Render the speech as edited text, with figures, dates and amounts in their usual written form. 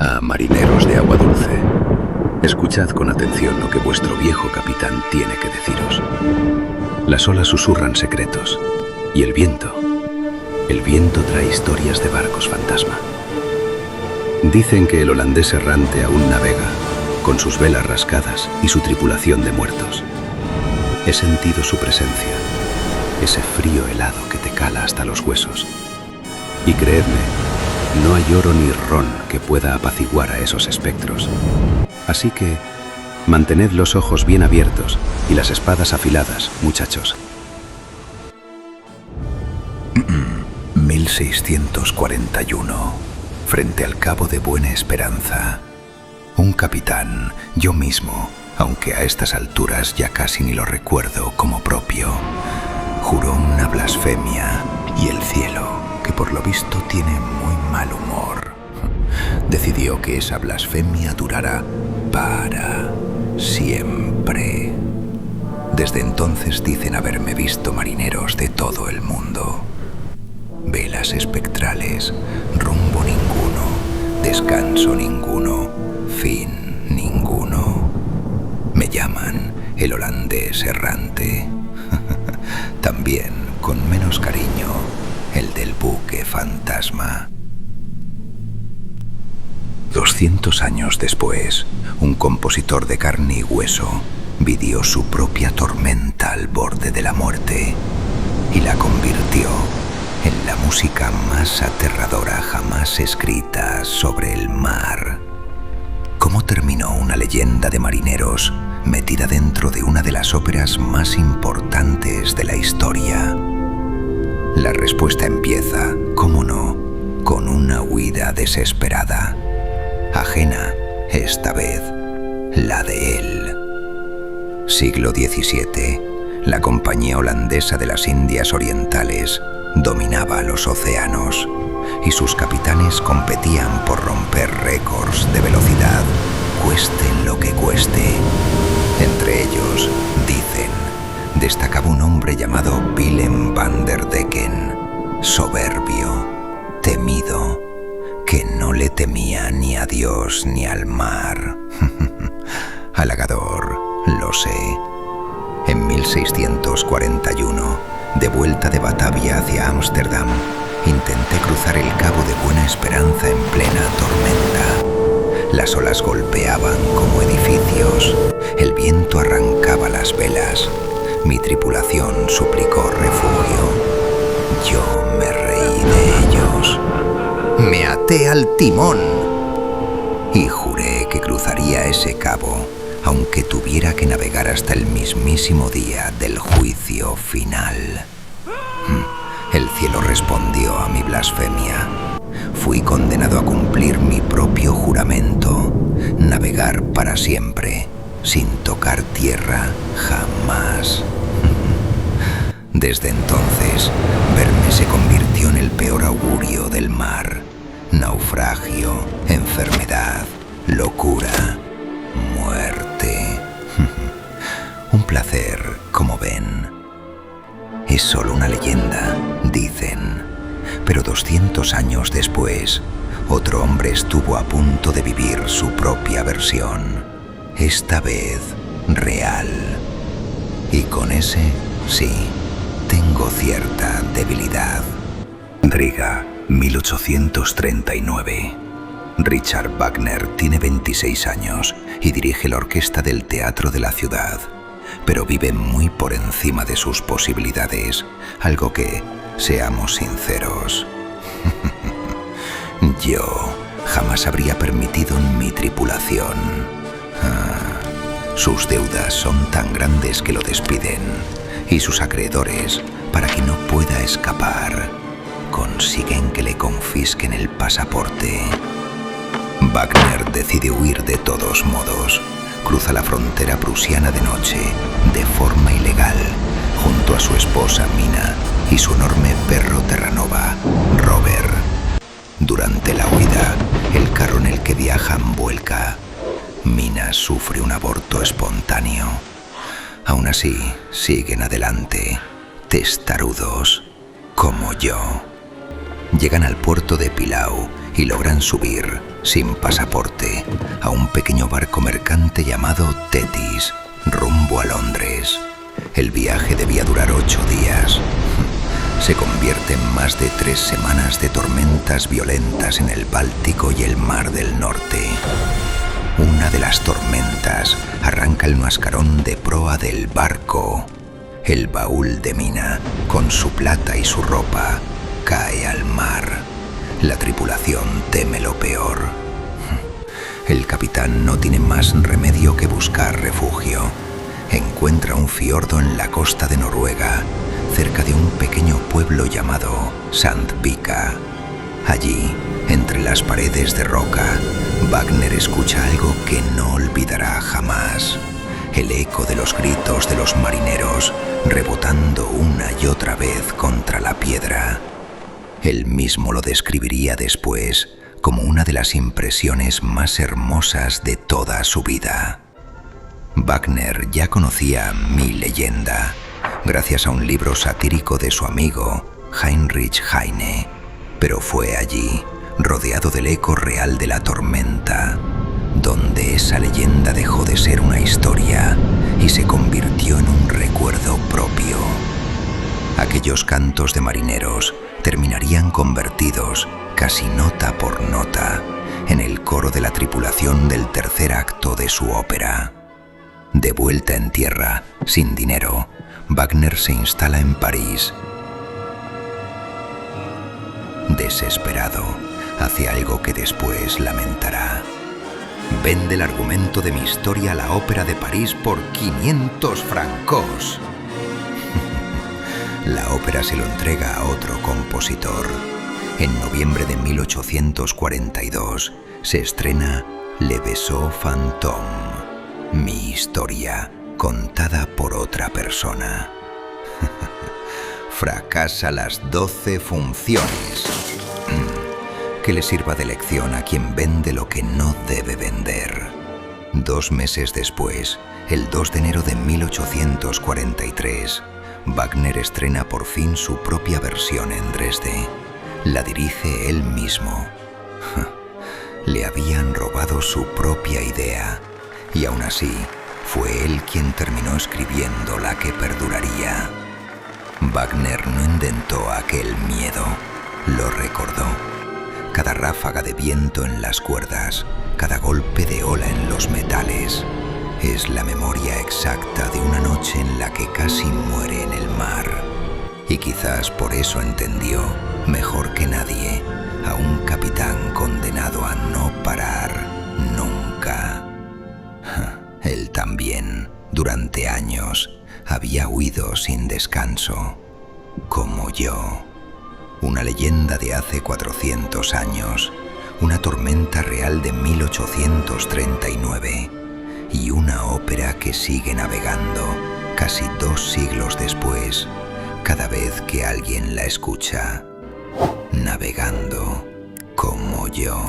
A marineros de agua dulce, escuchad con atención lo que vuestro viejo capitán tiene que deciros. Las olas susurran secretos, y el viento trae historias de barcos fantasma. Dicen que el holandés errante aún navega, con sus velas rascadas y su tripulación de muertos. He sentido su presencia, ese frío helado que te cala hasta los huesos. Y creedme, no hay oro ni ron que pueda apaciguar a esos espectros. Así que, mantened los ojos bien abiertos y las espadas afiladas, muchachos. 1641, frente al Cabo de Buena Esperanza. Un capitán, yo mismo, aunque a estas alturas ya casi ni lo recuerdo como propio, juró una blasfemia y el cielo, que por lo visto tiene muy mal humor, decidió que esa blasfemia durara para siempre. Desde entonces dicen haberme visto marineros de todo el mundo. Velas espectrales, rumbo ninguno, descanso ninguno, fin ninguno. Me llaman el holandés errante. También, con menos cariño, el del buque fantasma. 200 años después, un compositor de carne y hueso vivió su propia tormenta al borde de la muerte y la convirtió en la música más aterradora jamás escrita sobre el mar. ¿Cómo terminó una leyenda de marineros metida dentro de una de las óperas más importantes de la historia? La respuesta empieza, cómo no, con una huida desesperada, ajena, esta vez, la de él. Siglo XVII, la Compañía Holandesa de las Indias Orientales dominaba los océanos y sus capitanes competían por romper récords de velocidad, cueste lo que cueste. Entre ellos, dicen, destacaba un hombre llamado Willem van der Decken, soberbio, temido, que no le temía ni a Dios ni al mar. Halagador, lo sé. En 1641, de vuelta de Batavia hacia Ámsterdam, intenté cruzar el Cabo de Buena Esperanza en plena tormenta. Las olas golpeaban como edificios, el viento arrancaba las velas, mi tripulación suplicó refugio. Yo me reí de ellos, me até al timón y juré que cruzaría ese cabo, aunque tuviera que navegar hasta el mismísimo día del juicio final. El cielo respondió a mi blasfemia. Fui condenado a cumplir mi propio juramento, navegar para siempre, sin tocar tierra jamás. Desde entonces, verme se convirtió en el peor augurio del mar. Naufragio, enfermedad, locura, muerte. Un placer, como ven. Es solo una leyenda, dicen. Pero 200 años después, otro hombre estuvo a punto de vivir su propia versión. Esta vez, real. Y con ese, sí, tengo cierta debilidad. Riga, 1839. Richard Wagner tiene 26 años y dirige la orquesta del teatro de la ciudad, pero vive muy por encima de sus posibilidades, algo que, seamos sinceros, yo jamás habría permitido en mi tripulación. Sus deudas son tan grandes que lo despiden, y sus acreedores, para que no pueda escapar, consiguen que le confisquen el pasaporte. Wagner decide huir de todos modos. Cruza la frontera prusiana de noche, de forma ilegal, junto a su esposa Mina y su enorme perro Terranova, Robert. Durante la huida, el carro en el que viajan vuelca. Mina sufre un aborto espontáneo. Aún así, siguen adelante, testarudos, como yo. Llegan al puerto de Pilau y logran subir, sin pasaporte, a un pequeño barco mercante llamado Thetis, rumbo a Londres. El viaje debía durar 8 días. Se convierte en más de 3 semanas de tormentas violentas en el Báltico y el Mar del Norte. Una de las tormentas arranca el mascarón de proa del barco. El baúl de Mina, con su plata y su ropa, cae al mar. La tripulación teme lo peor. El capitán no tiene más remedio que buscar refugio. Encuentra un fiordo en la costa de Noruega, cerca de un pequeño pueblo llamado Sandvika. Allí, entre las paredes de roca, Wagner escucha algo que no olvidará jamás. El eco de los gritos de los marineros rebotando una y otra vez contra la piedra. Él mismo lo describiría después como una de las impresiones más hermosas de toda su vida. Wagner ya conocía Mi leyenda, gracias a un libro satírico de su amigo Heinrich Heine, pero fue allí, rodeado del eco real de la tormenta, donde esa leyenda dejó de ser una historia y se convirtió en un recuerdo propio. Aquellos cantos de marineros terminarían convertidos, casi nota por nota, en el coro de la tripulación del tercer acto de su ópera. De vuelta en tierra, sin dinero, Wagner se instala en París. Desesperado, hace algo que después lamentará. Vende el argumento de mi historia a la Ópera de París por 500 francos. La ópera se lo entrega a otro compositor. En noviembre de 1842 se estrena Le Vaisseau Fantôme, mi historia contada por otra persona. Fracasa las 12 funciones. Que le sirva de lección a quien vende lo que no debe vender. 2 meses después, el 2 de enero de 1843, Wagner estrena por fin su propia versión en Dresde. La dirige él mismo. Le habían robado su propia idea, y aún así, fue él quien terminó escribiendo la que perduraría. Wagner no inventó aquel miedo, lo recordó. Cada ráfaga de viento en las cuerdas, cada golpe de ola en los metales, es la memoria exacta de una noche en la que casi muere en el mar. Y quizás por eso entendió, mejor que nadie, a un capitán condenado a no parar nunca. Él también, durante años, había huido sin descanso, como yo. Una leyenda de hace 400 años, una tormenta real de 1839 y una ópera que sigue navegando casi 2 siglos después, cada vez que alguien la escucha, navegando como yo.